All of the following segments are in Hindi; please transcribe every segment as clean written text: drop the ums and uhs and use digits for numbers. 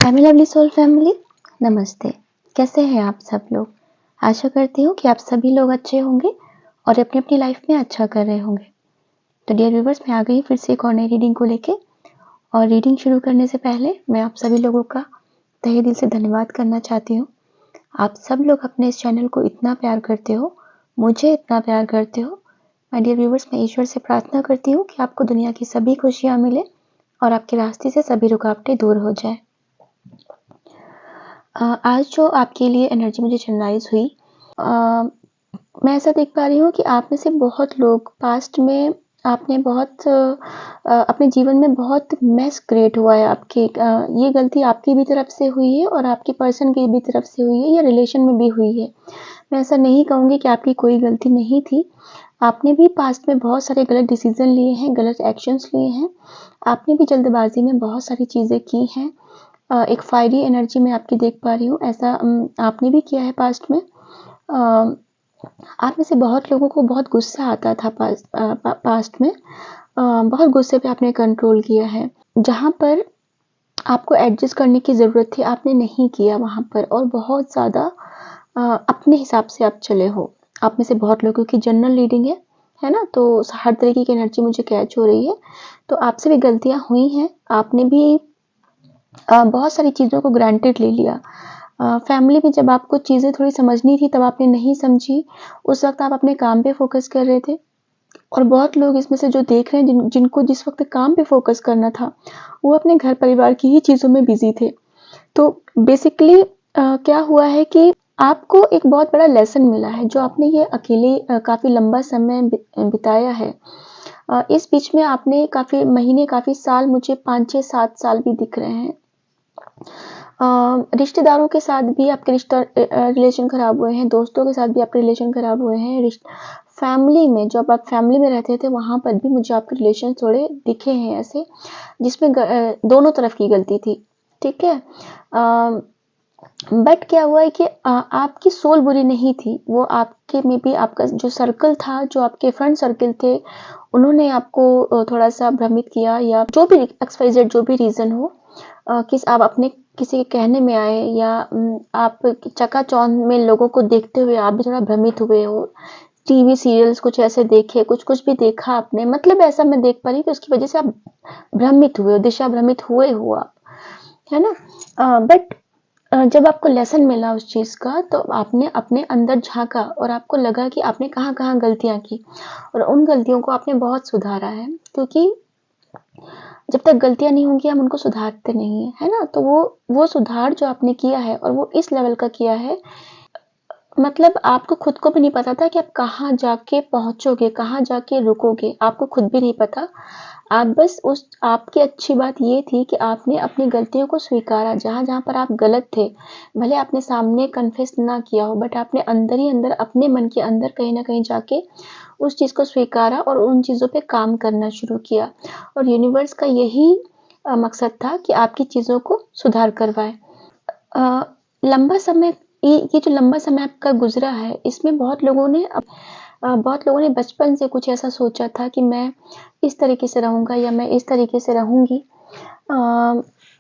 माय लवली सोल फैमिली, नमस्ते। कैसे हैं आप सब लोग? आशा करती हूँ कि आप सभी लोग अच्छे होंगे और अपनी-अपनी लाइफ में अच्छा कर रहे होंगे। तो डियर व्यूअर्स, मैं आ गई फिर से एक और नई रीडिंग को लेके। और रीडिंग शुरू करने से पहले मैं आप सभी लोगों का तहे दिल से धन्यवाद करना चाहती हूँ। आप सब लोग अपने इस चैनल को इतना प्यार करते हो, मुझे इतना प्यार करते हो। माय डियर व्यूअर्स, मैं ईश्वर से प्रार्थना करती हूँ कि आपको दुनिया की सभी खुशियाँ मिले और आपके रास्ते से सभी रुकावटें दूर हो जाएँ। आज जो आपके लिए एनर्जी मुझे चैनलाइज़ हुई, मैं ऐसा देख पा रही हूँ कि आप में से बहुत लोग पास्ट में आपने बहुत अपने जीवन में बहुत मेस क्रिएट हुआ है आपके, ये गलती आपकी भी तरफ से हुई है और आपकी पर्सन की भी तरफ से हुई है या रिलेशन में भी हुई है। मैं ऐसा नहीं कहूँगी कि आपकी कोई गलती नहीं थी। आपने भी पास्ट में बहुत सारे गलत डिसीज़न लिए हैं, गलत एक्शंस लिए हैं। आपने भी जल्दबाज़ी में बहुत सारी चीज़ें की हैं। एक फायरी एनर्जी मैं आपकी देख पा रही हूँ, ऐसा आपने भी किया है पास्ट में। आप में से बहुत लोगों को बहुत गुस्सा आता था पास्ट में। बहुत गुस्से पे आपने कंट्रोल किया है। जहाँ पर आपको एडजस्ट करने की ज़रूरत थी, आपने नहीं किया वहाँ पर और बहुत ज़्यादा अपने हिसाब से आप चले हो। आप में से बहुत लोगों की जनरल रीडिंग है ना? तो हर तरीके की एनर्जी मुझे कैच हो रही है। तो आपसे भी गलतियाँ हुई हैं। आपने भी बहुत सारी चीज़ों को ग्रांटेड ले लिया। फैमिली में जब आपको चीज़ें थोड़ी समझनी थी तब आपने नहीं समझी। उस वक़्त आप अपने काम पे फ़ोकस कर रहे थे और बहुत लोग इसमें से जो देख रहे हैं जिनको जिस वक़्त काम पे फ़ोकस करना था, वो अपने घर परिवार की ही चीज़ों में बिज़ी थे। तो बेसिकली क्या हुआ है कि आपको एक बहुत बड़ा लेसन मिला है जो आपने ये अकेले काफ़ी लंबा समय बिताया है। इस बीच में आपने काफ़ी महीने, काफ़ी साल, मुझे 5, 6, 7 साल भी दिख रहे हैं। रिश्तेदारों के साथ भी आपके रिलेशन ख़राब हुए हैं, दोस्तों के साथ भी आपके रिलेशन ख़राब हुए हैं, फैमिली में जब आप फैमिली में रहते थे वहाँ पर भी मुझे आपके रिलेशन थोड़े दिखे हैं ऐसे, जिसमें दोनों तरफ की गलती थी, ठीक है? बट क्या हुआ है कि आपकी सोल बुरी नहीं थी, वो आपके में भी आपका जो सर्कल था, जो आपके फ्रेंड सर्कल थे, उन्होंने आपको थोड़ा-सा भ्रमित किया या जो भी एक्स वाई ज़ेड जो भी रीज़न हो, किस आप अपने किसी के कहने में आए या आप चकाचौंध में लोगों को देखते हुए आप भी थोड़ा भ्रमित हुए हो। टीवी सीरियल्स कुछ ऐसे देखे, कुछ भी देखा आपने, मतलब ऐसा मैं देख पा रही हूँ कि उसकी वज़ह से आप भ्रमित हुए हो, दिशा भ्रमित हुए हो आप, है ना? बट जब आपको लेसन मिला उस चीज़ का तो आपने अपने अंदर झाँका और आपको लगा कि आपने कहाँ-कहाँ गलतियाँ की और उन गलतियों को आपने बहुत सुधारा है, क्योंकि जब तक गलतियाँ नहीं होंगी हम उनको सुधारते नहीं हैं, है ना? तो वो सुधार जो आपने किया है और वो इस लेवल का किया है, मतलब आपको खुद को भी नहीं पता था कि आप कहाँ जाके पहुँचोगे, कहाँ जाके रुकोगे, आपको खुद भी नहीं पता। आप बस आपकी अच्छी बात ये थी कि आपने अपनी गलतियों को स्वीकारा, जहाँ-जहाँ पर आप गलत थे, भले आपने सामने कन्फेस ना किया हो, बट आपने अंदर ही अंदर, अपने मन के अंदर कहीं न कहीं जाके उस चीज़ को स्वीकारा और उन चीज़ों पे काम करना शुरू किया। और यूनिवर्स का यही मकसद था कि आपकी चीज़ों को सुधार करवाए। अ, लंबा समय, ये जो लंबा समय आपका गुज़रा है, इसमें बहुत लोगों ने बचपन से कुछ ऐसा सोचा था कि मैं इस तरीके से रहूँगा या मैं इस तरीके से रहूँगी।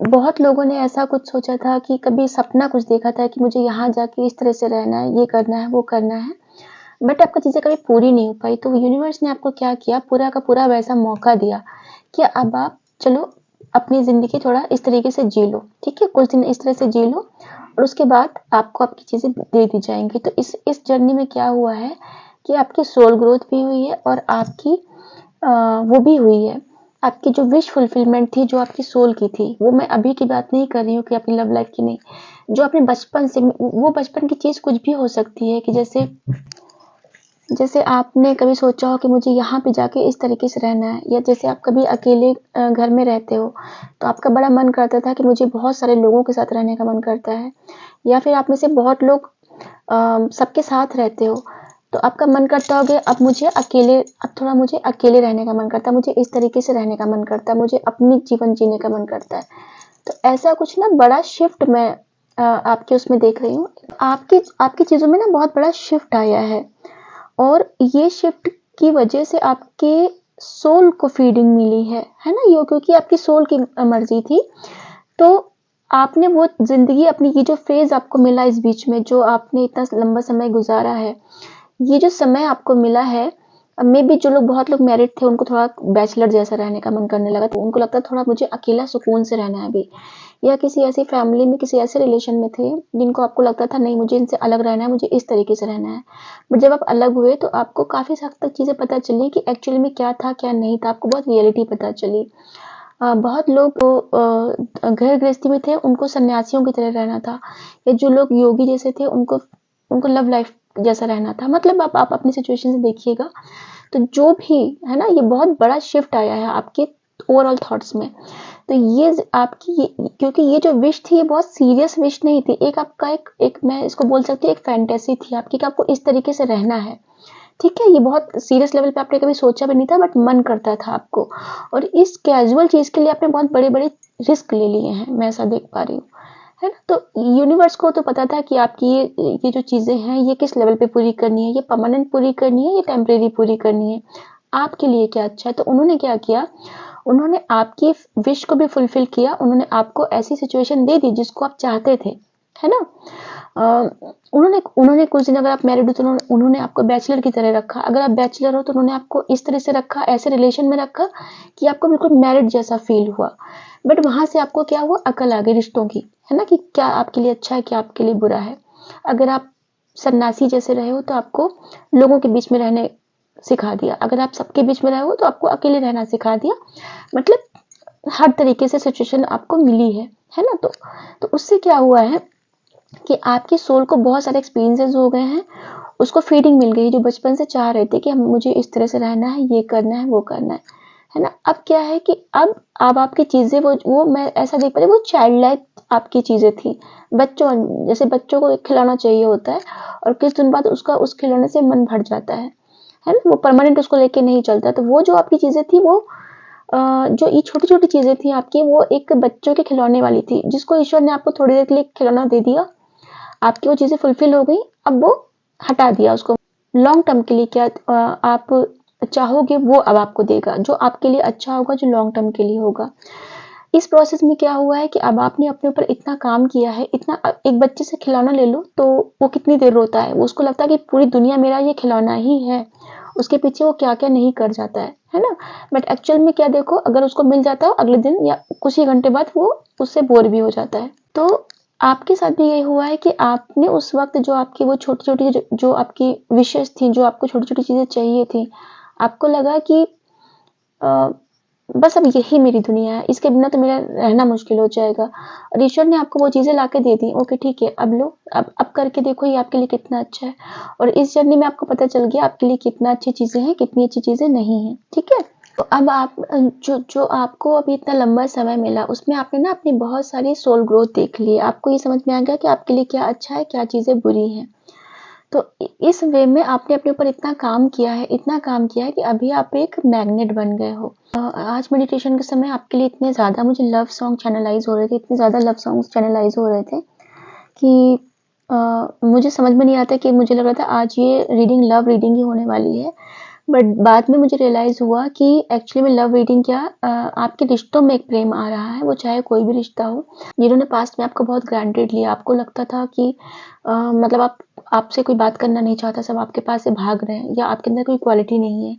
बहुत लोगों ने ऐसा कुछ सोचा था कि कभी सपना कुछ देखा था कि मुझे यहाँ जाके इस तरह से रहना है, ये करना है, वो करना है। बट आपकी चीज़ें कभी पूरी नहीं हो पाई, तो यूनिवर्स ने आपको क्या किया, पूरा का पूरा वैसा मौका दिया कि अब आप चलो अपनी ज़िंदगी थोड़ा इस तरीके से जी लो, ठीक है? कुछ दिन इस तरह से जी लो और उसके बाद आपको आपकी चीज़ें दे दी जाएँगी। तो इस जर्नी में क्या हुआ है कि आपकी सोल ग्रोथ भी हुई है और आपकी वो भी हुई है। आपकी जो विश फुलफिलमेंट थी, जो आपकी सोल की थी, वो मैं अभी की बात नहीं कर रही हूँ कि अपनी लव लाइफ़ की नहीं, जो आपने बचपन से, वो बचपन की चीज़ कुछ भी हो सकती है कि जैसे आपने कभी सोचा हो कि मुझे यहाँ पे जाके इस तरीके से रहना है, या जैसे आप कभी अकेले घर में रहते हो, तो आपका बड़ा मन करता था कि मुझे बहुत सारे लोगों के साथ रहने का मन करता है, या फिर आप में से बहुत लोग सबके साथ रहते हो, तो आपका मन करता होगा अब थोड़ा मुझे अकेले रहने का मन करता है, मुझे इस तरीके से रहने का मन करता है, मुझे अपनी जीवन जीने का मन करता है। तो ऐसा कुछ ना बड़ा शिफ्ट मैं आपके उसमें देख रही हूँ। आपकी चीज़ों में ना बहुत बड़ा शिफ्ट आया है और ये शिफ्ट की वजह से आपके सोल को फीडिंग मिली है ना? ये क्योंकि आपकी सोल की मर्ज़ी थी। तो आपने वो ज़िंदगी अपनी ये जो फ़ेज़ आपको मिला इस बीच में, जो आपने इतना लंबा समय गुज़ारा है, ये जो समय आपको मिला है, मेबी जो लोग बहुत लोग मैरिड थे उनको थोड़ा बैचलर जैसा रहने का मन करने लगा, तो उनको लगता है थोड़ा मुझे अकेला सुकून से रहना है अभी। या किसी ऐसी फैमिली में, किसी ऐसे रिलेशन में थे, जिनको आपको लगता था नहीं मुझे इनसे अलग रहना है, मुझे इस तरीके से रहना है। बट जब आप अलग हुए तो आपको काफ़ी हद तक चीज़ें पता चली कि एक्चुअली में क्या था, क्या नहीं था, आपको बहुत रियलिटी पता चली। बहुत लोग घर गृहस्थी में थे, उनको सन्यासियों की तरह रहना था, या जो लोग योगी जैसे थे उनको उनको लव लाइफ जैसा रहना था। मतलब आप अपनी सिचुएशन से देखिएगा, तो जो भी है ना, ये बहुत बड़ा शिफ्ट आया है आपके ओवरऑल थॉट्स में। तो ये आपकी ये, क्योंकि ये जो विश थी ये बहुत सीरियस विश नहीं थी, एक आपका एक मैं इसको बोल सकती हूँ एक फैंटेसी थी आपकी कि आपको इस तरीके से रहना है। ठीक है, ये बहुत सीरियस लेवल पे आपने कभी सोचा भी नहीं था, बट मन करता था आपको, और इस कैजुअल चीज़ के लिए आपने बहुत बड़े-बड़े रिस्क ले लिए हैं, मैं ऐसा देख पा रही हूँ, है ना? तो यूनिवर्स को तो पता था कि आपकी ये जो चीज़ें हैं, ये किस लेवल पे पूरी करनी है, ये परमानेंट पूरी करनी है, ये टेम्परेरी पूरी करनी है, आपके लिए क्या अच्छा है। तो उन्होंने क्या किया, उन्होंने आपकी विश को भी फुलफिल किया, उन्होंने आपको ऐसी सिचुएशन दे दी जिसको आप चाहते थे, है ना? उन्होंने उन्होंने कुछ दिन, अगर आप मैरिड हो तो उन्होंने आपको बैचलर की तरह रखा, अगर आप बैचलर हो तो उन्होंने आपको इस तरह से रखा, ऐसे रिलेशन में रखा कि आपको बिल्कुल मैरिड जैसा फील हुआ। बट वहाँ से आपको क्या हुआ, अकल आ गई रिश्तों की, है ना, कि क्या आपके लिए अच्छा है, क्या आपके लिए बुरा है। अगर आप सन्यासी जैसे रहे हो तो आपको लोगों के बीच में रहने सिखा दिया, अगर आप सबके बीच में रहे हो तो आपको अकेले रहना सिखा दिया। मतलब हर तरीके से सिचुएशन आपको मिली है ना? तो उससे क्या हुआ है कि आपकी सोल को बहुत सारे एक्सपीरियंसेस हो गए हैं, उसको फीडिंग मिल गई, जो बचपन से चाह रहे थे कि हम मुझे इस तरह से रहना है, ये करना है, वो करना है ना? अब क्या है कि अब आपकी चीज़ें वो मैं ऐसा देख पा रही हूँ, वो चाइल्ड लाइक आपकी चीज़ें थी। बच्चों जैसे बच्चों को एक खिलौना चाहिए होता है और कुछ दिन बाद उसका उस खिलौने से मन भर जाता है ना? वो परमानेंट उसको लेके नहीं चलता। तो वो जो आपकी चीज़ें थी वो जो ये छोटी-छोटी चीज़ें थी आपकी, वो एक बच्चों के खिलौने वाली थी, जिसको ईश्वर ने आपको थोड़ी देर के लिए खिलौना दे दिया, आपकी वो चीज़ें फुलफिल हो गई, अब वो हटा दिया उसको। लॉन्ग टर्म के लिए क्या आप चाहोगे वो अब आपको देगा, जो आपके लिए अच्छा होगा, जो लॉन्ग टर्म के लिए होगा। इस प्रोसेस में क्या हुआ है कि अब आपने अपने ऊपर इतना काम किया है, इतना एक बच्चे से खिलौना ले लो तो वो कितनी देर रोता है, उसको लगता है कि पूरी दुनिया मेरा ये खिलौना ही है, उसके पीछे वो क्या-क्या नहीं कर जाता है ना? बट एक्चुअल में क्या देखो, अगर उसको मिल जाता है अगले दिन या कुछ ही घंटे बाद वो उससे बोर भी हो जाता है। तो आपके साथ भी यही हुआ है कि आपने उस वक़्त जो आपकी वो छोटी-छोटी जो आपकी विशेज़ थी, जो आपको छोटी-छोटी चीज़ें चाहिए थी, आपको लगा कि अ, बस अब यही मेरी दुनिया है, इसके बिना तो मेरा रहना मुश्किल हो जाएगा, और ईश्वर ने आपको वो चीज़ें लाके दे दी। ओके ठीक है, अब लो, अब करके देखो ये आपके लिए कितना अच्छा है, और इस जर्नी में आपको पता चल गया आपके लिए कितना अच्छी चीज़ें हैं, कितनी अच्छी चीज़ें नहीं हैं, ठीक है? तो अब आप जो जो आपको अभी इतना लंबा समय मिला, उसमें आपने ना अपनी बहुत सारी सोल ग्रोथ देख ली है। आपको ये समझ में आ गया कि आपके लिए क्या अच्छा है, क्या चीज़ें बुरी हैं। तो इस वे में आपने अपने ऊपर इतना काम किया है, इतना काम किया है कि अभी आप एक मैग्नेट बन गए हो। आज मेडिटेशन के समय आपके लिए इतने ज़्यादा मुझे लव सॉन्ग चैनलाइज़ हो रहे थे, इतने ज़्यादा लव सॉन्ग्स चैनलाइज़ हो रहे थे कि मुझे समझ में नहीं आता, कि मुझे लग रहा था आज ये रीडिंग लव रीडिंग ही होने वाली है। बट बाद में मुझे रियलाइज़ हुआ कि एक्चुअली में लव रीडिंग क्या, आपके रिश्तों में एक प्रेम आ रहा है, वो चाहे कोई भी रिश्ता हो, जिन्होंने पास्ट में आपको बहुत ग्रांटेड लिया, आपको लगता था कि मतलब आपसे कोई बात करना नहीं चाहता, सब आपके पास से भाग रहे हैं, या आपके अंदर कोई क्वालिटी नहीं है।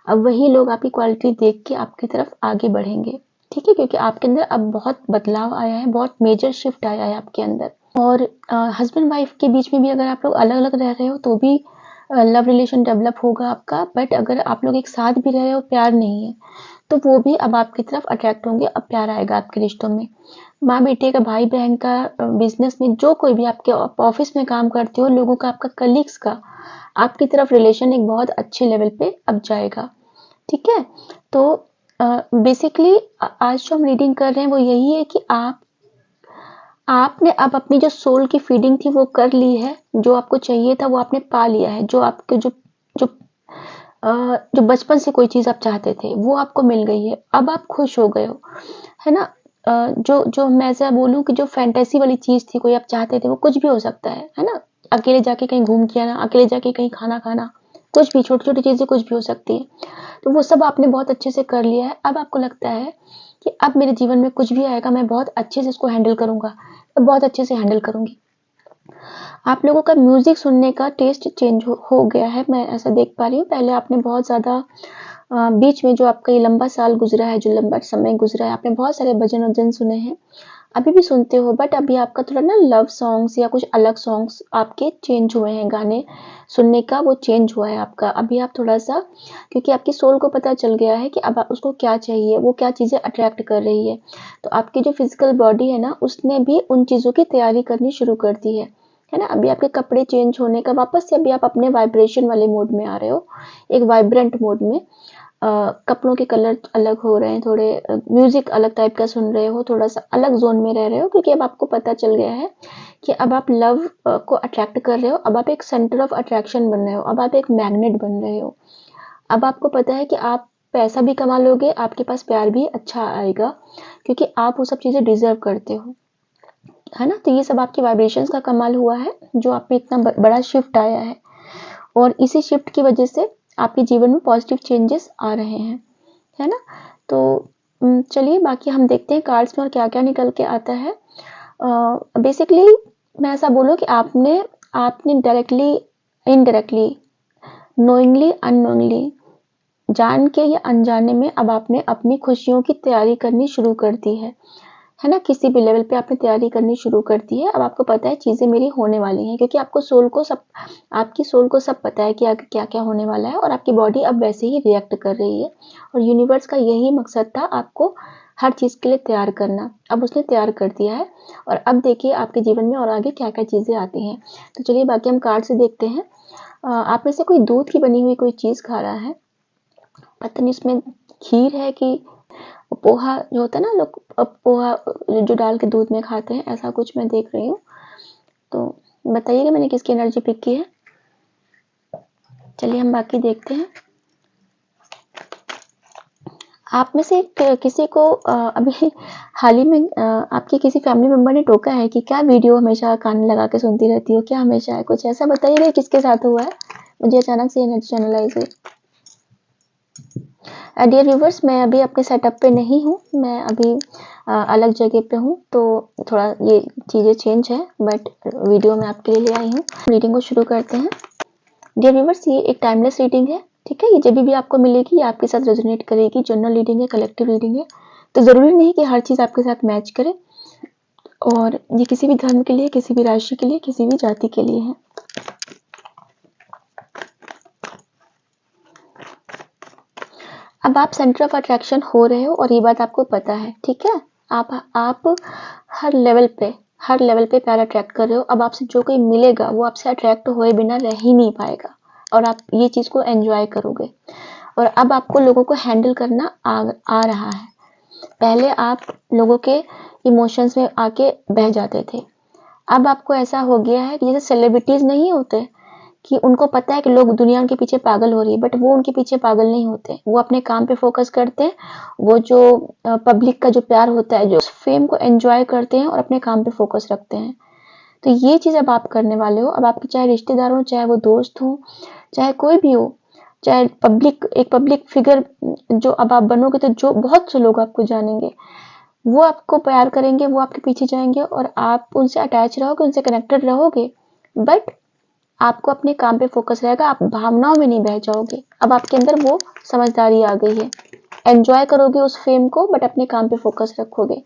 अब वही लोग आपकी क्वालिटी देख के आपकी तरफ आगे बढ़ेंगे, ठीक है? क्योंकि आपके अंदर अब बहुत बदलाव आया है, बहुत मेजर शिफ्ट आया है आपके अंदर। और हस्बैंड वाइफ के बीच में भी अगर आप लोग अलग-अलग रह रहे हो तो भी लव रिलेशन डेवलप होगा आपका, बट अगर आप लोग एक साथ भी रह रहे हो, प्यार नहीं है, तो वो भी अब आपकी तरफ अट्रैक्ट होंगे, अब प्यार आएगा आपके रिश्तों में। माँ बेटे का, भाई बहन का, बिजनेस में जो कोई भी आपके ऑफिस में काम करते हो, लोगों का, आपका कलीग्स का, आपकी तरफ रिलेशन एक बहुत अच्छे लेवल पे अब जाएगा, ठीक है? तो बेसिकली आज जो हम रीडिंग कर रहे हैं वो यही है कि आपने अब अपनी जो सोल की फीडिंग थी वो कर ली है, जो आपको चाहिए था वो आपने पा लिया है, जो आपके जो जो बचपन से कोई चीज़ आप चाहते थे वो आपको मिल गई है, अब आप खुश हो गए हो, है ना? जो जो मैं ऐसा बोलूँ कि जो फैंटेसी वाली चीज़ थी, कोई आप चाहते थे, वो कुछ भी हो सकता है ना? अकेले जाके कहीं घूम के आना, अकेले जाके कहीं खाना खाना, कुछ भी, छोटी-छोटी चीज़ें कुछ भी हो सकती है। तो वो सब आपने बहुत अच्छे से कर लिया है। अब आपको लगता है कि अब मेरे जीवन में कुछ भी आएगा मैं बहुत अच्छे से उसको हैंडल करूँगा, बहुत अच्छे से हैंडल करूँगी। आप लोगों का म्यूज़िक सुनने का टेस्ट चेंज हो गया है, मैं ऐसा देख पा रही हूँ। पहले आपने बहुत ज़्यादा बीच में जो आपका ये लंबा साल गुज़रा है, जो लंबा समय गुज़रा है, आपने बहुत सारे भजन-वजन सुने हैं, अभी भी सुनते हो, बट अभी आपका थोड़ा ना लव सॉन्ग्स या कुछ अलग सॉन्ग्स आपके चेंज हुए हैं, गाने सुनने का वो चेंज हुआ है आपका। अभी आप थोड़ा-सा, क्योंकि आपकी सोल को पता चल गया है कि अब उसको क्या चाहिए, वो क्या चीज़ें अट्रैक्ट कर रही है। तो आपकी जो फिज़िकल बॉडी है ना, उसने भी उन चीज़ों की तैयारी करनी शुरू कर दी है ना? अभी आपके कपड़े चेंज होने का वापस से अभी आप अपने वाइब्रेशन वाले मोड में आ रहे हो, एक वाइब्रेंट मोड में। कपड़ों के कलर अलग हो रहे हैं, थोड़े म्यूज़िक अलग टाइप का सुन रहे हो, थोड़ा-सा अलग ज़ोन में रह रहे हो, क्योंकि अब आपको पता चल गया है कि अब आप लव को अट्रैक्ट कर रहे हो, अब आप एक सेंटर ऑफ अट्रैक्शन बन रहे हो, अब आप एक मैग्नेट बन रहे हो। अब आपको पता है कि आप पैसा भी कमा लोगे, आपके पास प्यार भी अच्छा आएगा, क्योंकि आप वो सब चीज़ें डिज़र्व करते हो, है ना? तो ये सब आपकी वाइब्रेशंस का कमाल हुआ है, जो आप पे इतना बड़ा शिफ्ट आया है, और इसी शिफ्ट की वजह से आपके जीवन में पॉजिटिव चेंजेस आ रहे हैं, है ना? तो चलिए बाकी हम देखते हैं कार्ड्स में और क्या-क्या निकल के आता है। बेसिकली मैं ऐसा बोलूँ कि आपने आपने डायरेक्टली, इनडायरेक्टली, नोइंगली, अननोइंगली, जान के या अनजाने में अब आपने अपनी खुशियों की तैयारी करनी शुरू कर दी है ना? किसी भी लेवल पे आपने तैयारी करनी शुरू कर दी है। अब आपको पता है चीज़ें मेरी होने वाली हैं, क्योंकि आपकी सोल को सब पता है कि आगे क्या-क्या होने वाला है, और आपकी बॉडी अब वैसे ही रिएक्ट कर रही है, और यूनिवर्स का यही मकसद था आपको हर चीज़ के लिए तैयार करना। अब उसने तैयार कर दिया है, और अब देखिए आपके जीवन में और आगे क्या-क्या चीज़ें आती हैं। तो चलिए बाकी हम कार्ड से देखते हैं। आप में से कोई दूध की बनी हुई कोई चीज़ खा रहा है। पता नहीं उसमें खीर है कि पोहा जो होता है ना, लोग पोहा जो डाल के दूध में खाते हैं, ऐसा कुछ मैं देख रही हूँ। तो बताइएगा मैंने किसकी एनर्जी पिक की है। चलिए हम बाकी देखते हैं। आप में से किसी को अभी हाल ही में आपके किसी फैमिली मेंबर ने टोका है कि क्या वीडियो हमेशा कान लगा के सुनती रहती हो, क्या हमेशा है, कुछ ऐसा बताइएगा किसके साथ हुआ है। मुझे अचानक से एनर्जी चैनलाइज हुई। डियर व्यूवर्स, मैं अभी अपने सेटअप पे नहीं हूँ, मैं अभी अलग जगह पे हूँ, तो थोड़ा ये चीज़ें चेंज है, बट वीडियो मैं आपके लिए ले आई हूँ। रीडिंग को शुरू करते हैं। डियर व्यूवर्स, ये एक टाइमलेस रीडिंग है, ठीक है? ये जब भी आपको मिलेगी ये आपके साथ रेजोनेट करेगी। जनरल रीडिंग है, कलेक्टिव रीडिंग है, तो ज़रूरी नहीं कि हर चीज़ आपके साथ मैच करे, और ये किसी भी धर्म के लिए, किसी भी राशि के लिए, किसी भी जाति के लिए है। अब आप सेंटर ऑफ अट्रैक्शन हो रहे हो, और ये बात आपको पता है, ठीक है? आप हर लेवल पे प्यार अट्रैक्ट कर रहे हो। अब आपसे जो कोई मिलेगा वो आपसे अट्रैक्ट हुए बिना रह ही नहीं पाएगा, और आप ये चीज़ को एंजॉय करोगे। और अब आपको लोगों को हैंडल करना आ रहा है। पहले आप लोगों के इमोशंस में आके बह जाते थे, अब आपको ऐसा हो गया है कि जैसे सेलिब्रिटीज नहीं होते कि उनको पता है कि लोग, दुनिया उनके पीछे पागल हो रही है, बट वो उनके पीछे पागल नहीं होते, वो अपने काम पे फोकस करते हैं। वो जो पब्लिक का जो प्यार होता है, जो फेम को एंजॉय करते हैं और अपने काम पे फोकस रखते हैं। तो ये चीज़ अब आप करने वाले हो। अब आपके चाहे रिश्तेदार हो, चाहे वो दोस्त हो, चाहे कोई भी हो, चाहे एक पब्लिक फिगर जो अब आप बनोगे, तो जो बहुत से लोग आपको जानेंगे, वो आपको प्यार करेंगे, वो आपके पीछे जाएंगे, और आप उनसे अटैच रहोगे, उनसे कनेक्टेड रहोगे, बट आपको अपने काम पे फोकस रहेगा, आप भावनाओं में नहीं बह जाओगे। अब आपके अंदर वो समझदारी आ गई है। एंजॉय करोगे उस फेम को, बट अपने काम पे फोकस रखोगे।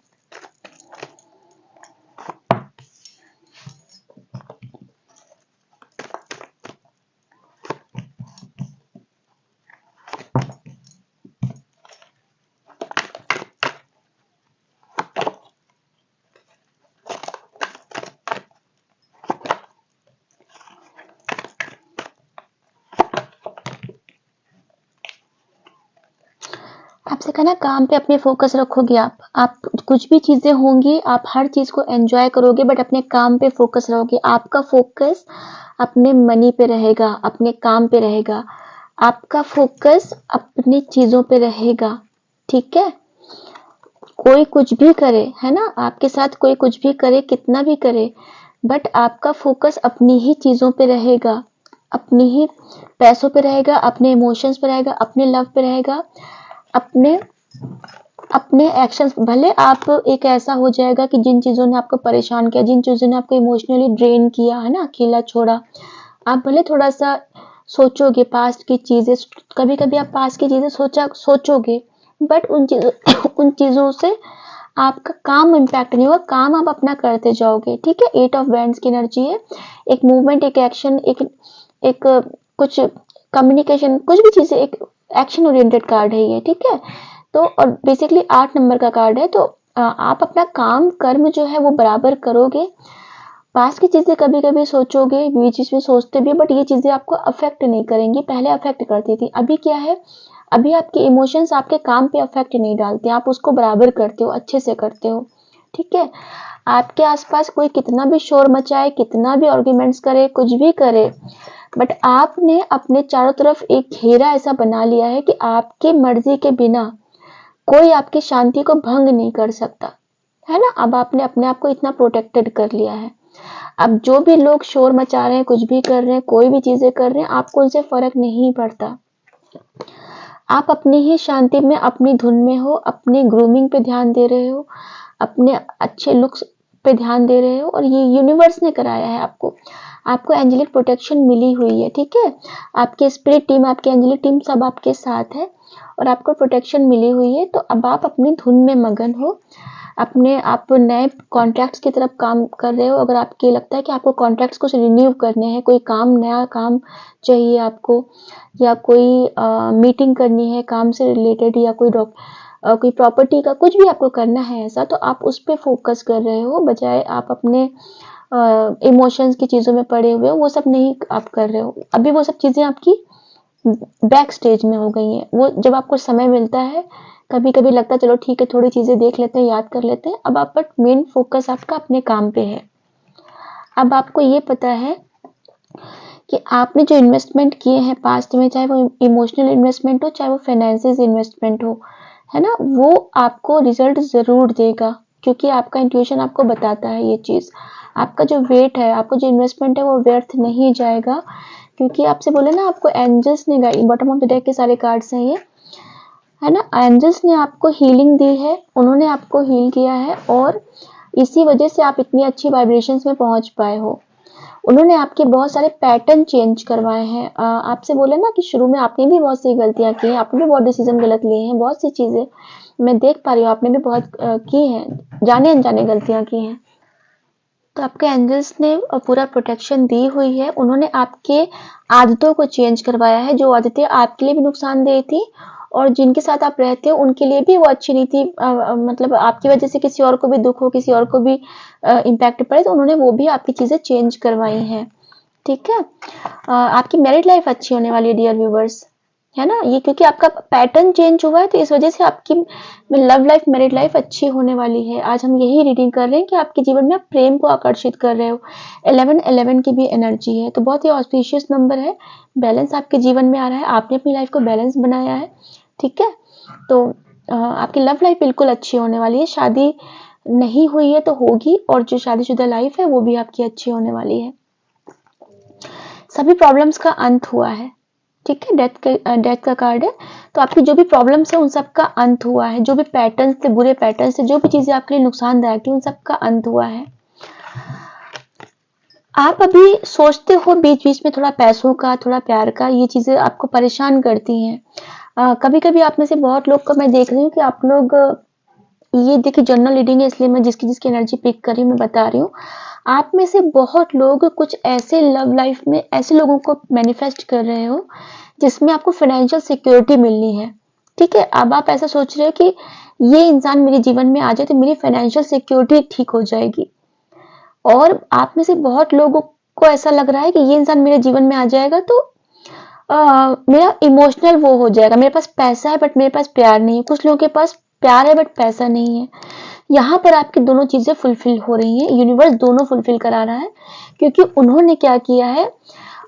आपसे कहना, काम पे अपने फोकस रखोगे आप कुछ भी चीजें होंगी, आप हर चीज को एंजॉय करोगे, बट अपने काम पे फोकस रहोगे। आपका फोकस अपने मनी पे रहेगा, अपने काम पे रहेगा, आपका फोकस अपनी चीजों पे रहेगा, ठीक है? कोई कुछ भी करे, है ना, आपके साथ कोई कुछ भी करे, कितना भी करे, बट आपका फोकस अपनी ही चीजों पे रहेगा, अपनी ही पैसों पे रहेगा, अपने इमोशंस पे रहेगा, अपने लव पे रहेगा, अपने अपने एक्शंस, भले आप एक ऐसा हो जाएगा कि जिन चीज़ों ने आपको परेशान किया, जिन चीज़ों ने आपको इमोशनली ड्रेन किया, है ना, अकेला छोड़ा, आप भले थोड़ा-सा सोचोगे पास्ट की चीज़ें, कभी-कभी आप पास्ट की चीज़ें सोचोगे, बट उन चीज़ों उन चीज़ों से आपका काम इम्पैक्ट नहीं होगा, काम आप अपना करते जाओगे, ठीक है? 8 ऑफ वैंड्स की एनर्जी है, एक मूवमेंट, एक एक्शन, एक एक कुछ कम्युनिकेशन, कुछ भी चीज़ें, एक एक्शन ओरिएंटेड कार्ड है ये, ठीक है? तो और बेसिकली 8 नंबर का कार्ड है, तो आप अपना काम कर्म जो है वो बराबर करोगे। पास्ट की चीज़ें कभी-कभी सोचोगे, बीच-बीच में सोचते भी, बट ये चीज़ें आपको अफेक्ट नहीं करेंगी, पहले अफेक्ट करती थी। अभी क्या है, अभी आपके इमोशंस आपके काम पे अफेक्ट नहीं डालते, आप उसको बराबर करते हो, अच्छे से करते हो, ठीक है? आपके आसपास कोई कितना भी शोर मचाए, कितना भी आर्ग्यूमेंट्स करे, कुछ भी करे, बट आपने अपने चारों तरफ एक घेरा ऐसा बना लिया है कि आपके मर्जी के बिना कोई आपकी शांति को भंग नहीं कर सकता, है ना? अब आपने अपने आप को इतना प्रोटेक्टेड कर लिया है। अब जो भी लोग शोर मचा रहे हैं, कुछ भी कर रहे हैं, कोई भी चीजें कर रहे हैं, आपको उनसे फर्क नहीं पड़ता। आप अपनी ही शांति में, अपनी धुन में हो, अपने ग्रूमिंग पे ध्यान दे रहे हो, अपने अच्छे लुक्स पे ध्यान दे रहे हो, और ये यूनिवर्स ने कराया है आपको। आपको एंजेलिक प्रोटेक्शन मिली हुई है, ठीक है? आपके स्पिरिट टीम, आपकी एंजेलिक टीम सब आपके साथ है और आपको प्रोटेक्शन मिली हुई है। तो अब आप अपनी धुन में मगन हो, अपने आप नए कॉन्ट्रैक्ट्स की तरफ काम कर रहे हो। अगर आपको लगता है कि आपको कॉन्ट्रैक्ट्स कुछ रिन्यू करने हैं, कोई काम, नया काम चाहिए आपको, या कोई मीटिंग करनी है काम से रिलेटेड, या कोई प्रॉपर्टी का कुछ भी आपको करना है ऐसा, तो आप उस पर फोकस कर रहे हो, बजाय आप अपने इमोशंस की चीज़ों में पड़े हुए हो। वो सब नहीं आप कर रहे हो, अभी वो सब चीज़ें आपकी बैक स्टेज में हो गई हैं। वो जब आपको समय मिलता है, कभी-कभी लगता है चलो ठीक है, थोड़ी चीज़ें देख लेते हैं, याद कर लेते हैं, अब आप, बट मेन फोकस आपका अपने काम पे है। अब आपको ये पता है कि आपने जो इन्वेस्टमेंट किए हैं पास्ट में, चाहे वो इमोशनल इन्वेस्टमेंट हो, चाहे वो फाइनेंसिस इन्वेस्टमेंट हो, है ना, वो आपको रिजल्ट ज़रूर देगा, क्योंकि आपका इंट्यूशन आपको बताता है ये चीज़। आपका जो वेट है, आपको जो इन्वेस्टमेंट है, वो व्यर्थ नहीं जाएगा, क्योंकि आपसे बोले ना, आपको एंजल्स ने guide, bottom of the deck के सारे कार्ड्स हैं ये, है ना, एंजल्स ने आपको हीलिंग दी है, उन्होंने आपको हील किया है, और इसी वजह से आप इतनी अच्छी वाइब्रेशंस में पहुंच पाए हो। उन्होंने आपके बहुत सारे पैटर्न चेंज करवाए हैं। आपसे बोले ना कि शुरू में आपने भी बहुत सी गलतियां की हैं, आपने भी बहुत डिसीजन गलत लिए हैं, बहुत सी चीज़ें मैं देख पा रही हूँ, आपने भी बहुत की हैं, जाने अनजाने गलतियां की हैं। तो आपके एंजल्स ने पूरा प्रोटेक्शन दी हुई है। उन्होंने आपके आदतों को चेंज करवाया है, जो आदतें आपके लिए भी नुकसानदेह थी और जिनके साथ आप रहते हो उनके लिए भी वो अच्छी नहीं थी। मतलब आपकी वजह से किसी और को भी दुख हो, किसी और को भी इम्पैक्ट पड़े, तो उन्होंने वो भी आपकी चीज़ें चेंज करवाई हैं, ठीक है? आपकी मैरिड लाइफ अच्छी होने वाली है डियर व्यूवर्स, है ना? ये क्योंकि आपका पैटर्न चेंज हुआ है, तो इस वजह से आपकी लव लाइफ, मैरिड लाइफ अच्छी होने वाली है। आज हम यही रीडिंग कर रहे हैं कि आपके जीवन में आप प्रेम को आकर्षित कर रहे हो। 11 की भी एनर्जी है, तो बहुत ही ऑस्पिशियस नंबर है। बैलेंस आपके जीवन में आ रहा है, आपने अपनी लाइफ को बैलेंस बनाया है, ठीक है? तो आपकी लव लाइफ बिल्कुल अच्छी होने वाली है। शादी नहीं हुई है तो होगी, और जो शादीशुदा लाइफ है वो भी आपकी अच्छी होने वाली है। सभी प्रॉब्लम्स का अंत हुआ है, ठीक है? डेथ का कार्ड है, तो आपकी जो भी प्रॉब्लम्स है उन सब का अंत हुआ है। जो भी पैटर्न्स थे, बुरे पैटर्न्स थे, जो भी चीजें आपके लिए नुकसानदायक थी, उन सब का अंत हुआ है। आप अभी सोचते हो बीच बीच में, थोड़ा पैसों का, थोड़ा प्यार का, ये चीजें आपको परेशान करती हैं। कभी कभी आप में से बहुत लोग को मैं देख रही हूँ कि आप लोग, ये देखिए जनरल रीडिंग है, इसलिए मैं जिसकी जिसकी एनर्जी पिक कर रही हूँ मैं बता रही हूँ। आप में से बहुत लोग कुछ ऐसे लव लाइफ में ऐसे लोगों को मैनिफेस्ट कर रहे हो जिसमें आपको फाइनेंशियल सिक्योरिटी मिलनी है, ठीक है? अब आप ऐसा सोच रहे हो कि ये इंसान मेरे जीवन में आ जाए तो मेरी फाइनेंशियल सिक्योरिटी ठीक हो जाएगी, और आप में से बहुत लोगों को ऐसा लग रहा है कि ये इंसान मेरे जीवन में आ जाएगा तो मेरा इमोशनल वो हो जाएगा, मेरे पास पैसा है बट मेरे पास प्यार नहीं है। कुछ लोगों के पास प्यार है बट पैसा नहीं है। यहाँ पर आपकी दोनों चीजें फुलफिल हो रही हैं, यूनिवर्स दोनों फुलफिल करा रहा है, क्योंकि उन्होंने क्या किया है,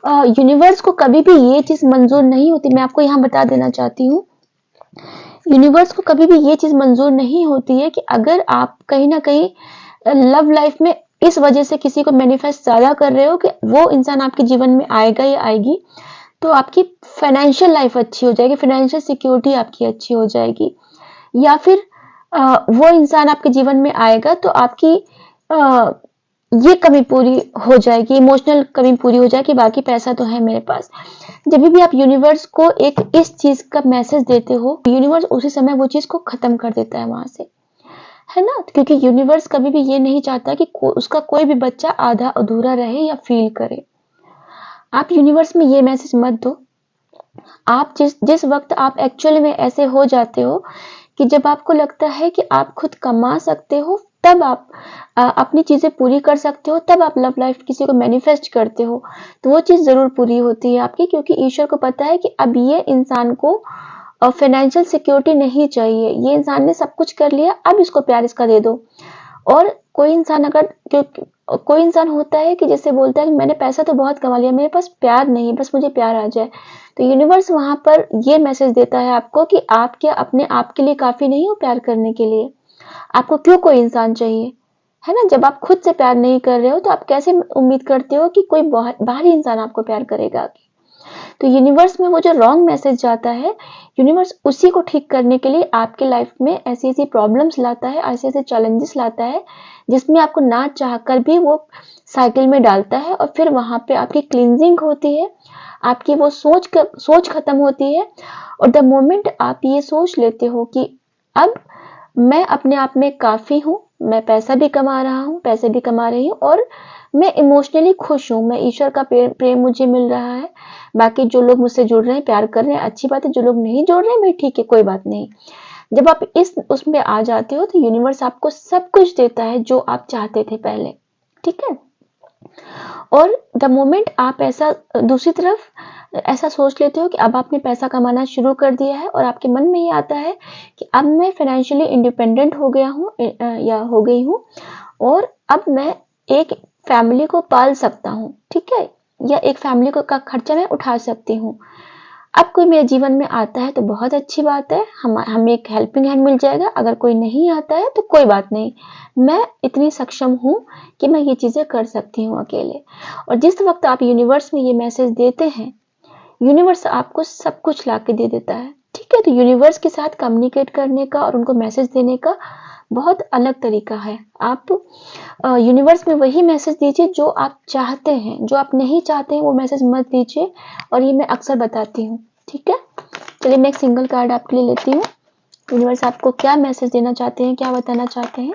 यूनिवर्स को कभी भी ये चीज मंजूर नहीं होती, मैं आपको यहाँ बता देना चाहती हूँ, यूनिवर्स को कभी भी ये चीज मंजूर नहीं होती है कि अगर आप कहीं ना कहीं लव लाइफ में इस वजह से किसी को मैनिफेस्ट ज्यादा कर रहे हो कि वो इंसान आपके जीवन में आएगा या आएगी, तो आपकी फाइनेंशियल लाइफ अच्छी हो जाएगी, फाइनेंशियल सिक्योरिटी आपकी अच्छी हो जाएगी, या फिर वो इंसान आपके जीवन में आएगा तो आपकी अ, ये कमी पूरी हो जाएगी, इमोशनल कमी पूरी हो जाएगी, बाकी पैसा तो है मेरे पास। जब भी आप यूनिवर्स को एक इस चीज का मैसेज देते हो, यूनिवर्स उसी समय वो चीज को खत्म कर देता है वहां से, है ना? क्योंकि यूनिवर्स कभी भी ये नहीं चाहता कि उसका कोई भी बच्चा आधा अधूरा रहे या फील करे। आप यूनिवर्स में ये मैसेज मत दो। आप जिस जिस वक्त आप एक्चुअली में ऐसे हो जाते हो कि जब आपको लगता है कि आप खुद कमा सकते हो, तब आप अपनी चीजें पूरी कर सकते हो, तब आप लव लाइफ किसी को मैनिफेस्ट करते हो, तो वो चीज जरूर पूरी होती है आपकी, क्योंकि ईश्वर को पता है कि अब ये इंसान को फाइनेंशियल सिक्योरिटी नहीं चाहिए, ये इंसान ने सब कुछ कर लिया, अब इसको प्यार इसका दे दो। और कोई इंसान अगर कोई इंसान होता है कि जैसे बोलता है कि मैंने पैसा तो बहुत कमा लिया, मेरे पास प्यार नहीं, बस मुझे प्यार आ जाए। तो यूनिवर्स वहां पर ये मैसेज देता है आपको कि आप क्या अपने आप के लिए काफी नहीं हो प्यार करने के लिए? आपको क्यों कोई इंसान चाहिए, है ना? जब आप खुद से प्यार नहीं कर रहे हो तो आप कैसे उम्मीद करते हो कि कोई बाहरी इंसान आपको प्यार करेगा? तो यूनिवर्स में वो जो रॉन्ग मैसेज जाता है, यूनिवर्स उसी को ठीक करने के लिए आपके लाइफ में ऐसी ऐसी प्रॉब्लम्स लाता है, ऐसे ऐसे चैलेंजेस लाता है, जिसमें आपको ना चाहकर भी वो साइकिल में डालता है, और फिर वहां पे आपकी क्लींजिंग होती है, आपकी वो सोच खत्म होती है। और द मोमेंट आप ये सोच लेते हो कि अब मैं अपने आप में काफी हूँ, मैं पैसा भी कमा रहा हूँ, पैसे भी कमा रही हूँ, और मैं इमोशनली खुश हूँ, मैं ईश्वर का प्रेम मुझे मिल रहा है, बाकी जो लोग मुझसे जुड़ रहे हैं, प्यार कर रहे हैं, अच्छी बात है, जो लोग नहीं जुड़ रहे हैं भाई ठीक है, कोई बात नहीं। जब आप इस उसमें आ जाते हो तो यूनिवर्स आपको सब कुछ देता है जो आप चाहते थे पहले, ठीक है? और द मोमेंट आप ऐसा दूसरी तरफ ऐसा सोच लेते हो कि अब आपने पैसा कमाना शुरू कर दिया है, और आपके मन में ये आता है कि अब मैं फाइनेंशियली इंडिपेंडेंट हो गया हूँ या हो गई हूँ, और अब मैं एक फैमिली को पाल सकता हूँ, ठीक है? या एक फैमिली को का खर्चा मैं उठा सकती हूँ। अब कोई मेरे जीवन में आता है तो बहुत अच्छी बात है, हमें एक हेल्पिंग हैंड मिल जाएगा, अगर कोई नहीं आता है तो कोई बात नहीं, मैं इतनी सक्षम हूँ कि मैं ये चीजें कर सकती हूँ अकेले। और जिस वक्त आप यूनिवर्स में ये मैसेज देते हैं, यूनिवर्स आपको सब कुछ ला के दे देता है, ठीक है? तो यूनिवर्स के साथ कम्युनिकेट करने का और उनको मैसेज देने का बहुत अलग तरीका है। आप यूनिवर्स में वही मैसेज दीजिए जो आप चाहते हैं, जो आप नहीं चाहते हैं वो मैसेज मत दीजिए, और ये मैं अक्सर बताती हूँ, ठीक है? चलिए मैं एक सिंगल कार्ड आपके लिए लेती हूँ। यूनिवर्स आपको क्या मैसेज देना चाहते हैं, क्या बताना चाहते हैं,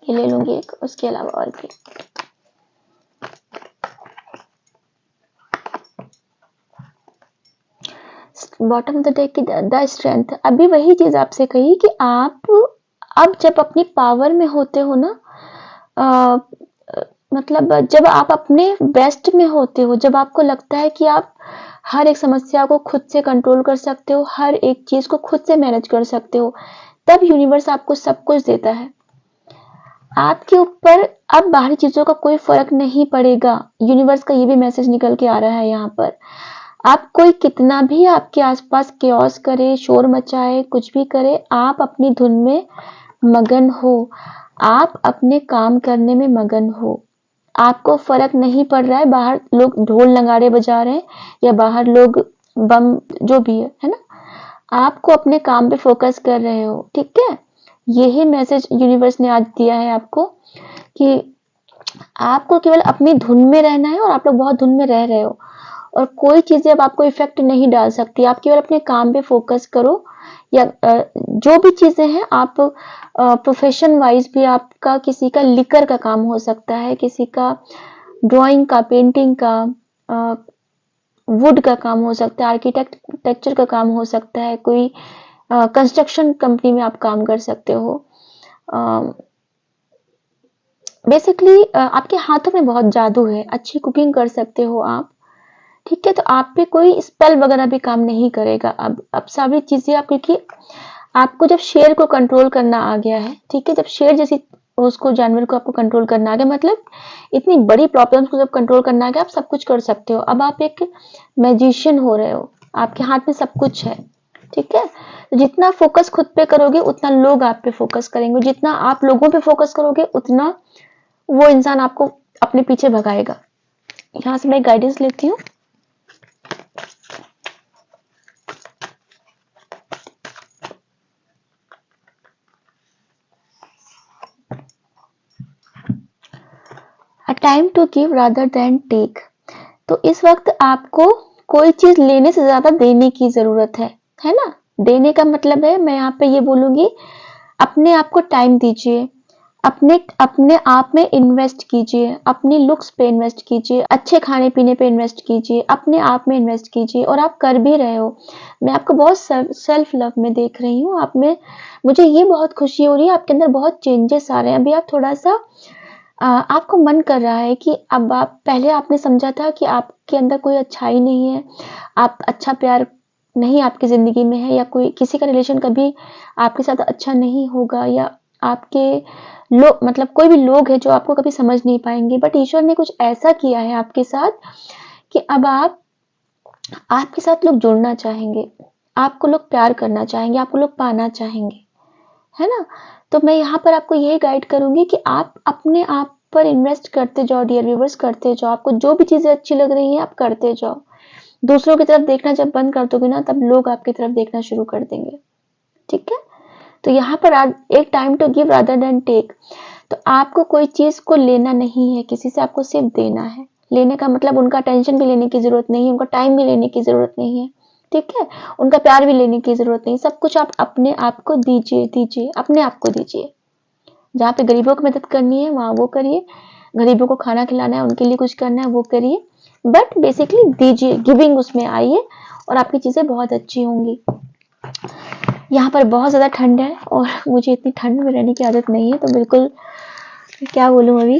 ये ले लूंगी एक, उसके अलावा और भी। बॉटम ऑफ द डेक की द स्ट्रेंथ, अभी वही चीज आपसे कही कि आप अब जब अपनी पावर में होते हो ना, अ, मतलब जब आप अपने बेस्ट में होते हो, जब आपको लगता है कि आप हर एक समस्या को खुद से कंट्रोल कर सकते हो, हर एक चीज को खुद से मैनेज कर सकते हो, तब यूनिवर्स आपको सब कुछ देता है। आपके ऊपर अब बाहरी चीजों का कोई फर्क नहीं पड़ेगा। यूनिवर्स का ये भी मैसेज निकल के आ रहा है यहाँ पर। आप कोई कितना भी आपके आसपास केओस करे, शोर मचाए, कुछ भी करे, आप अपनी धुन में मगन हो, आप अपने काम करने में मगन हो। आपको फर्क नहीं पड़ रहा है बाहर लोग ढोल नगाड़े बजा रहे हैं या बाहर लोग बम जो भी है ना? आपको अपने काम पे फोकस कर रहे हो, ठीक है? यही मैसेज यूनिवर्स ने आज दिया है आपको कि आपको केवल अपनी धुन में रहना है, और आप लोग बहुत धुन में रह रहे हो, और कोई चीजें अब आपको इफेक्ट नहीं डाल सकती। आप केवल अपने काम पे फोकस करो, या जो भी चीजें हैं आप प्रोफेशन वाइज भी, आपका किसी का लिकर का काम हो सकता है, किसी का ड्राइंग का, पेंटिंग का, वुड का काम हो सकता है, आर्किटेक्चर का काम हो सकता है, कोई कंस्ट्रक्शन कंपनी में आप काम कर सकते हो। बेसिकली आपके हाथों में बहुत जादू है, अच्छी कुकिंग कर सकते हो आप, ठीक है? तो आप पे कोई स्पेल वगैरह भी काम नहीं करेगा। अब सारी चीजें आप, क्योंकि आपको जब शेर को कंट्रोल करना आ गया है, ठीक है? जब शेर जैसी उसको जानवर को आपको कंट्रोल करना आ गया, मतलब इतनी बड़ी प्रॉब्लम्स को जब कंट्रोल करना आ गया, आप सब कुछ कर सकते हो। अब आप एक मैजिशियन हो रहे हो, आपके हाथ में सब कुछ है, ठीक है? तो जितना फोकस खुद पे करोगे उतना लोग आप पे फोकस करेंगे, जितना आप लोगों पे फोकस करोगे उतना वो इंसान आपको अपने पीछे भगाएगा। यहाँ से मैं गाइडेंस लेती हूँ। A time to give rather than take. तो इस वक्त आपको कोई चीज लेने से ज्यादा देने की जरूरत है ना। देने का मतलब है, मैं यहाँ पे ये बोलूंगी, अपने आप को टाइम दीजिए, अपने अपने आप में इन्वेस्ट कीजिए, अपनी लुक्स पे इन्वेस्ट कीजिए, अच्छे खाने पीने पे इन्वेस्ट कीजिए, अपने आप में इन्वेस्ट कीजिए, और आप कर भी रहे हो। मैं आपको बहुत सेल्फ लव में देख रही हूँ, आप में मुझे ये बहुत खुशी हो रही है, आपके अंदर बहुत चेंजेस आ रहे हैं। अभी आप थोड़ा सा आपको मन कर रहा है कि अब आप, पहले आपने समझा था कि आपके अंदर कोई अच्छाई नहीं है, आप अच्छा प्यार नहीं आपकी जिंदगी में है, या कोई किसी का रिलेशन कभी आपके साथ अच्छा नहीं होगा, या आपके लोग, मतलब कोई भी लोग है जो आपको कभी समझ नहीं पाएंगे। बट ईश्वर ने कुछ ऐसा किया है आपके साथ कि अब आपके साथ लोग जुड़ना चाहेंगे, आपको लोग प्यार करना चाहेंगे, आपको लोग पाना चाहेंगे, है ना। तो मैं यहाँ पर आपको यही गाइड करूंगी कि आप अपने आप पर इन्वेस्ट करते जाओ डियर व्यूवर्स, करते जाओ। आपको जो भी चीजें अच्छी लग रही हैं आप करते जाओ। दूसरों की तरफ देखना जब बंद कर दोगे ना, तब लोग आपकी तरफ देखना शुरू कर देंगे, ठीक है। तो यहाँ पर एक time to give rather than take. तो आपको कोई चीज को लेना नहीं है किसी से, आपको सिर्फ देना है। लेने का मतलब उनका अटेंशन भी लेने की जरूरत नहीं है, उनका टाइम भी लेने की जरूरत नहीं है, ठीक है, उनका प्यार भी लेने की जरूरत नहीं। सब कुछ आप अपने आप को दीजिए, अपने आप को दीजिए। जहाँ पे गरीबों की मदद करनी है वहां वो करिए, गरीबों को खाना खिलाना है, उनके लिए कुछ करना है वो करिए, बट बेसिकली दीजिए, गिविंग उसमें आइए, और आपकी चीजें बहुत अच्छी होंगी। यहाँ पर बहुत ज्यादा ठंड है और मुझे इतनी ठंड में रहने की आदत नहीं है, तो बिल्कुल क्या बोलूं अभी,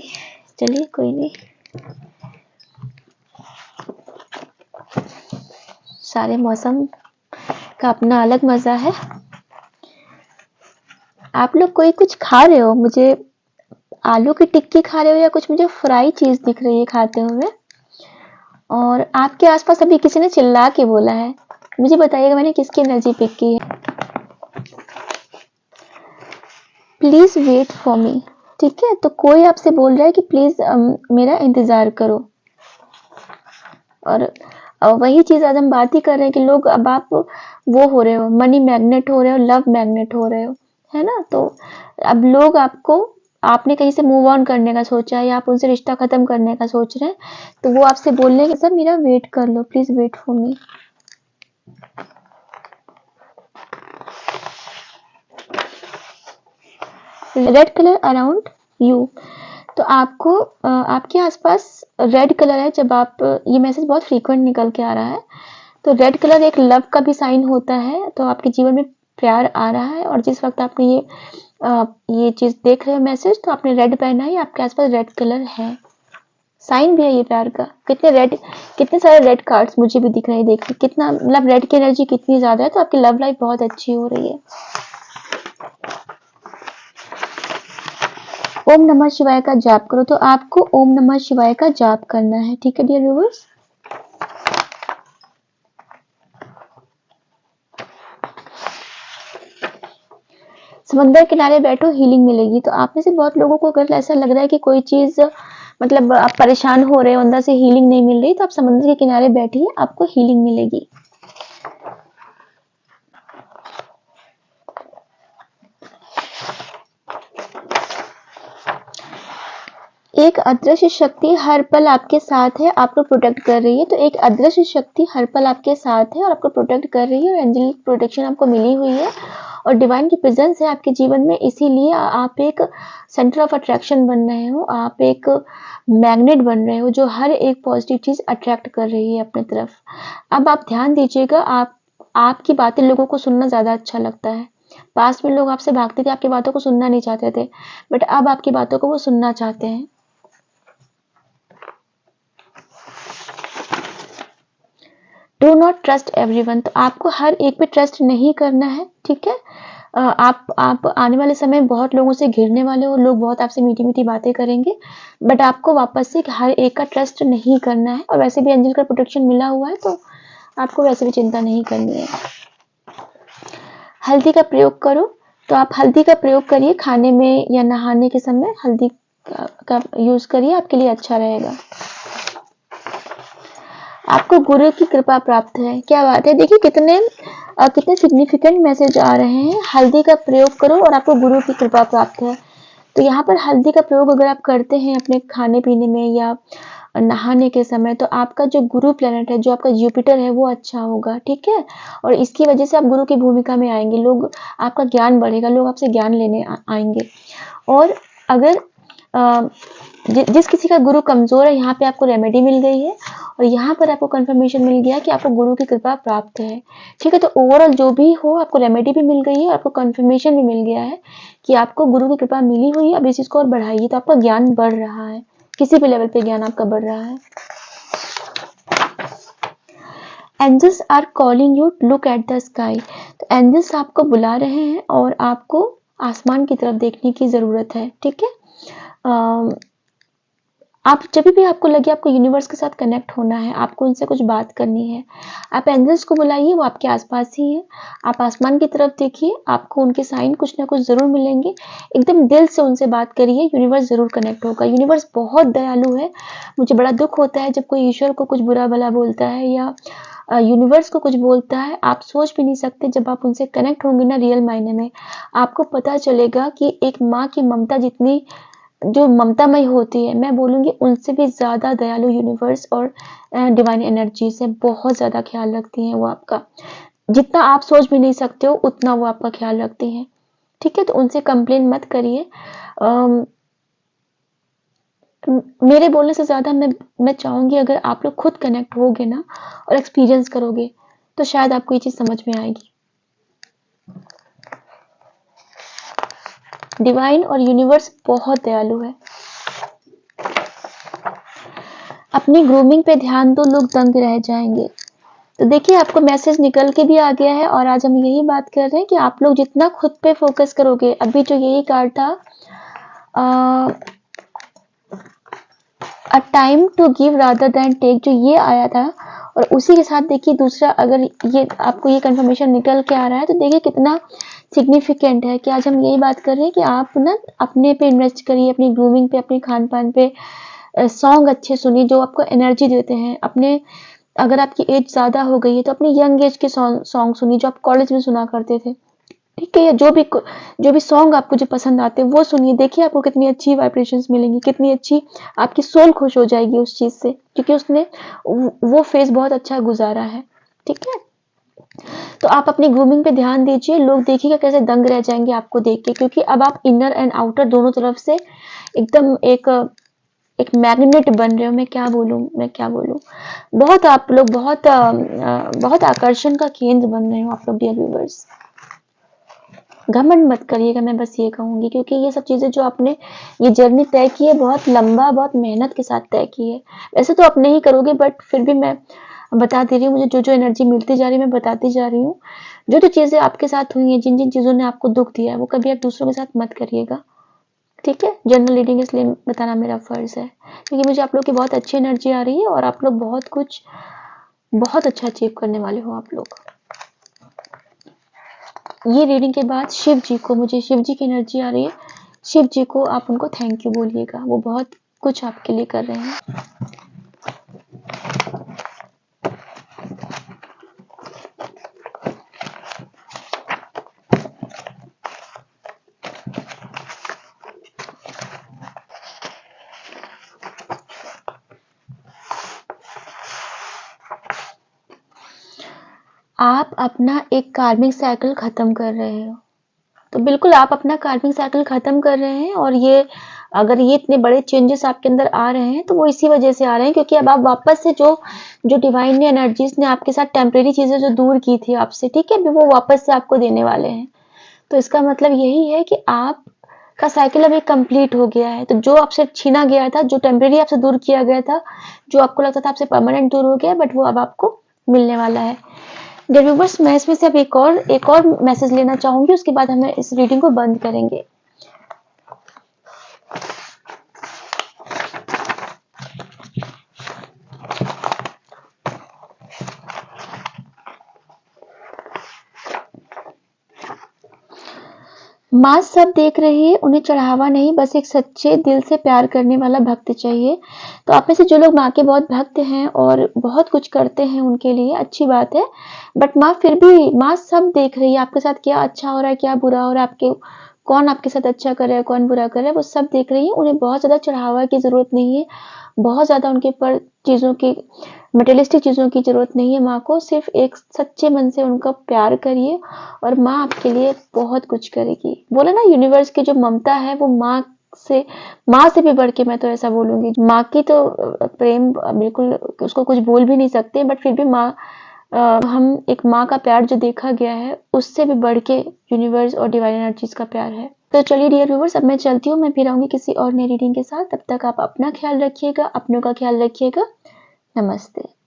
चलिए कोई नहीं, सारे मौसम का अपना अलग मजा है। आप लोग कोई कुछ खा रहे हो, मुझे आलू की टिक्की खा रहे हो या कुछ मुझे फ्राई चीज दिख रही है खाते हुए, और आपके आसपास अभी किसी ने चिल्ला के बोला है, मुझे बताइएगा मैंने किसकी एनर्जी पिक की है। प्लीज वेट फॉर मी, ठीक है। तो कोई आपसे बोल रहा है कि प्लीज मेरा इंतजार करो, और वही चीज आज हम बात ही कर रहे हैं कि लोग, अब आप वो हो रहे हो, मनी मैग्नेट हो रहे हो, लव मैग्नेट हो रहे हो, है ना। तो अब लोग आपको, आपने कहीं से मूव ऑन करने का सोचा है, या आप उनसे रिश्ता खत्म करने का सोच रहे हैं, तो वो आपसे बोल रहे हैं कि सर मेरा वेट कर लो, please wait for me. Red colour around you, तो आपको आपके आसपास रेड कलर है। जब आप, ये मैसेज बहुत फ्रीक्वेंट निकल के आ रहा है, तो रेड कलर एक लव का भी साइन होता है, तो आपके जीवन में प्यार आ रहा है, और जिस वक्त आपने ये चीज देख रहे हो मैसेज, तो आपने रेड पहना है, आपके आसपास रेड कलर है, साइन भी है ये प्यार का। कितने सारे रेड कार्ड्स मुझे भी दिख रहे हैं, देखिए कितना, मतलब रेड की एनर्जी कितनी ज्यादा है, तो आपकी लव लाइफ बहुत अच्छी हो रही है। ओम नमः शिवाय का जाप करो, तो आपको ओम नमः शिवाय का जाप करना है, ठीक है डियर व्यूअर्स। समंदर किनारे बैठो, हीलिंग मिलेगी। तो आप में से बहुत लोगों को अगर ऐसा लग रहा है कि कोई चीज, मतलब आप परेशान हो रहे हो, अंदर से हीलिंग नहीं मिल रही, तो आप समंदर के किनारे बैठिए, आपको हीलिंग मिलेगी। एक अदृश्य शक्ति हर पल आपके साथ है, आपको प्रोटेक्ट कर रही है। तो एक अदृश्य शक्ति हर पल आपके साथ है और आपको प्रोटेक्ट कर रही है, और एंजेलिक प्रोटेक्शन आपको मिली हुई है, और डिवाइन की प्रेजेंस है आपके जीवन में। इसीलिए आप एक सेंटर ऑफ अट्रैक्शन बन रहे हो, आप एक मैग्नेट बन रहे हो, जो हर एक पॉजिटिव चीज अट्रैक्ट कर रही है अपने तरफ। अब आप ध्यान दीजिएगा, आपकी बातें लोगों को सुनना ज्यादा अच्छा लगता है। पास्ट में लोग आपसे भागते थे, आपकी बातों को सुनना नहीं चाहते थे, बट अब आपकी बातों को वो सुनना चाहते हैं। डू नॉट ट्रस्ट एवरीवन, तो आपको हर एक पे ट्रस्ट नहीं करना है, ठीक है। आप आने वाले समय में बहुत लोगों से घिरने वाले हो, लोग बहुत आपसे मीठी मीठी बातें करेंगे, बट आपको वापस से हर एक का ट्रस्ट नहीं करना है। और वैसे भी एंजल का प्रोटेक्शन मिला हुआ है, तो आपको वैसे भी चिंता नहीं करनी है। हल्दी का प्रयोग करो, तो आप हल्दी का प्रयोग करिए, खाने में या नहाने के समय हल्दी का यूज करिए, आपके लिए अच्छा रहेगा। आपको गुरु की कृपा प्राप्त है, क्या बात है। देखिए कितने सिग्निफिकेंट मैसेज आ रहे हैं। हल्दी का प्रयोग करो और आपको गुरु की कृपा प्राप्त है। तो यहाँ पर हल्दी का प्रयोग अगर आप करते हैं अपने खाने-पीने में या नहाने के समय, तो आपका जो गुरु प्लैनेट है, जो आपका जुपिटर है, वो अच्छा होगा, ठीक है? और इसकी वजह से आप गुरु की भूमिका में आएँगे, लोग आपका ज्ञान बढ़ेगा, लोग आपसे ज्ञान लेने आएँगे। और अगर अ, जिस किसी का गुरु कमज़ोर है, यहाँ पे आपको रेमेडी मिल गई है और यहाँ पर आपको कन्फर्मेशन मिल गया कि आपको गुरु की कृपा प्राप्त है, ठीक है? तो ओवरऑल जो भी हो, आपको रेमेडी भी मिल गई है, आपको कन्फर्मेशन भी मिल गया है कि आपको गुरु की कृपा मिली हुई है, अब इस चीज़ को और बढ़ाइए, तो आपका ज्ञान बढ़ रहा है, किसी भी लेवल पे ज्ञान आपका बढ़ रहा है। Angels are calling you, look at the sky. तो एंजल्स आपको बुला रहे हैं और आपको आसमान की तरफ देखने की ज़रूरत है, ठीक है? आप जब भी आपको लगे आपको यूनिवर्स के साथ कनेक्ट होना है, आपको उनसे कुछ बात करनी है, आप एंजल्स को बुलाइए, वो आपके आसपास ही है। आप आसमान की तरफ देखिए, आपको उनके साइन कुछ ना कुछ ज़रूर मिलेंगे। एकदम दिल से उनसे बात करिए, यूनिवर्स ज़रूर कनेक्ट होगा। यूनिवर्स बहुत दयालु है। मुझे बड़ा दुःख होता है जब कोई ईश्वर को कुछ बुरा-भला बोलता है या यूनिवर्स को कुछ बोलता है। आप सोच भी नहीं सकते, जब आप उनसे कनेक्ट होंगे ना रियल मायने में, आपको पता चलेगा कि एक माँ की ममता जितनी जो ममतामयी होती है, मैं बोलूँगी उनसे भी ज़्यादा दयालु यूनिवर्स और डिवाइन एनर्जी से बहुत ज़्यादा ख्याल रखती हैं वो आपका। जितना आप सोच भी नहीं सकते हो, उतना वो आपका ख्याल रखती हैं। ठीक है? तो उनसे कंप्लेन मत करिए। अम, मेरे बोलने से ज़्यादा मैं चाहूँगी अगर आप लोग खुद कनेक्ट होगे ना और एक्सपीरियंस करोगे, तो शायद आपको ये चीज़ समझ में आएगी। डिवाइन और यूनिवर्स बहुत दयालु है। अपनी ग्रूमिंग पे ध्यान दो, लोग दंग रह जाएंगे। तो देखिए आपको मैसेज निकल के भी आ गया है और आज हम यही बात कर रहे हैं कि आप लोग जितना खुद पे फोकस करोगे, अभी जो यही कार्ड था, a time to give rather than take, जो ये आया था, और उसी के साथ देखिए दूसरा, अगर ये आपको ये कंफर्मेशन निकल के आ रहा है तो देखिए कितना सिग्निफिकेंट है कि आज हम यही बात कर रहे हैं कि आप ना अपने पे इन्वेस्ट करिए, अपनी ग्रूमिंग पे, अपने खान पान पे। सॉन्ग अच्छे सुनिए जो आपको एनर्जी देते हैं। अपने अगर आपकी एज ज़्यादा हो गई है तो अपनी यंग एज के सॉन्ग सुनिए जो आप कॉलेज में सुना करते थे, ठीक है? या जो भी सॉन्ग आपको जो पसंद आते हैं वो सुनिए। देखिए आपको कितनी अच्छी वाइब्रेशंस मिलेंगी, कितनी अच्छी आपकी सोल खुश हो जाएगी उस चीज़ से, क्योंकि उसने वो फेज़ बहुत अच्छा गुज़ारा है, ठीक है? तो आप अपनी ग्रूमिंग पे ध्यान दीजिए, लोग देखिएगा कैसे दंग रह जाएँगे आपको देख के, क्योंकि अब आप इनर एंड आउटर दोनों तरफ से एकदम एक मैग्नेट बन रहे हो। मैं क्या बोलूँ? बहुत आप लोग बहुत आकर्षण का केंद्र बन रहे हो आप लोग, डियर व्यूअर्स। घमंड मत करिएगा, मैं बस ये कहूँगी, क्योंकि ये सब चीज़ें जो आपने ये जर्नी तय की है, बहुत लंबा, बहुत मेहनत के साथ तय की है। वैसे तो आप नहीं करोगे, बट फिर भी मैं बता दे रही हूँ, मुझे जो-जो एनर्जी मिलती जा रही है मैं बताती जा रही हूँ। जो-जो चीज़ें आपके साथ हुई हैं, जिन-जिन चीज़ों ने आपको दुःख दिया है, वो कभी आप दूसरों के साथ मत करिएगा, ठीक है? जनरल रीडिंग इसलिए बताना मेरा फ़र्ज़ है, क्योंकि मुझे आप लोग की बहुत अच्छी एनर्जी आ रही है और आप लोग बहुत अच्छा अचीव करने वाले हो आप लोग। ये रीडिंग के बाद मुझे शिव जी की एनर्जी आ रही है। शिव जी को आप उनको थैंक यू बोलिएगा, वो बहुत कुछ आपके लिए कर रहे हैं। आप अपना एक कार्मिक साइकिल खत्म कर रहे हो। तो बिल्कुल आप अपना कार्मिक साइकिल खत्म कर रहे हैं, और ये अगर ये इतने बड़े चेंजेस आपके अंदर आ रहे हैं तो वो इसी वजह से आ रहे हैं, क्योंकि अब आप वापस से जो जो डिवाइन ने एनर्जीज ने आपके साथ टेम्परेरी चीजें जो दूर की थी आपसे, ठीक है, अभी वो वापस से आपको देने वाले हैं। तो इसका मतलब यही है कि आप का साइकिल अभी कंप्लीट हो गया है। तो जो आपसे छीना गया था, जो टेम्परेरी आपसे दूर किया गया था, जो आपको लगता था आपसे परमानेंट दूर हो गया, बट वो अब आपको मिलने वाला है। व्यूअर्स, मैं इसमें से अब एक और मैसेज लेना चाहूंगी, उसके बाद हमें इस रीडिंग को बंद करेंगे। माँ सब देख रही है, उन्हें चढ़ावा नहीं, बस एक सच्चे दिल से प्यार करने वाला भक्त चाहिए। तो आप में से जो लोग माँ के बहुत भक्त हैं और बहुत कुछ करते हैं उनके लिए अच्छी बात है, बट माँ फिर भी माँ सब देख रही है आपके साथ, क्या अच्छा हो रहा है, क्या बुरा हो रहा है, आपके कौन आपके साथ अच्छा कर रहा है, कौन बुरा कर रहा है, वो सब देख रही है। उन्हें बहुत ज़्यादा चढ़ावा की ज़रूरत नहीं है, बहुत ज़्यादा उनके ऊपर चीज़ों की मटेरियलिस्टिक चीज़ों की ज़रूरत नहीं है। माँ को सिर्फ एक सच्चे मन से उनका प्यार करिए और माँ आपके लिए बहुत कुछ करेगी। बोला ना, यूनिवर्स की जो ममता है वो माँ से भी बढ़ के, मैं तो ऐसा बोलूँगी। माँ की तो प्रेम बिल्कुल उसको कुछ बोल भी नहीं सकते, बट फिर भी हम एक माँ का प्यार जो देखा गया है उससे भी बढ़ के यूनिवर्स और डिवाइन एनर्जीज का प्यार है। तो चलिए डियर व्यूवर्स, अब मैं चलती हूँ। मैं फिर आऊंगी किसी और नई रीडिंग के साथ। तब तक आप अपना ख्याल रखिएगा, अपनों का ख्याल रखिएगा। नमस्ते।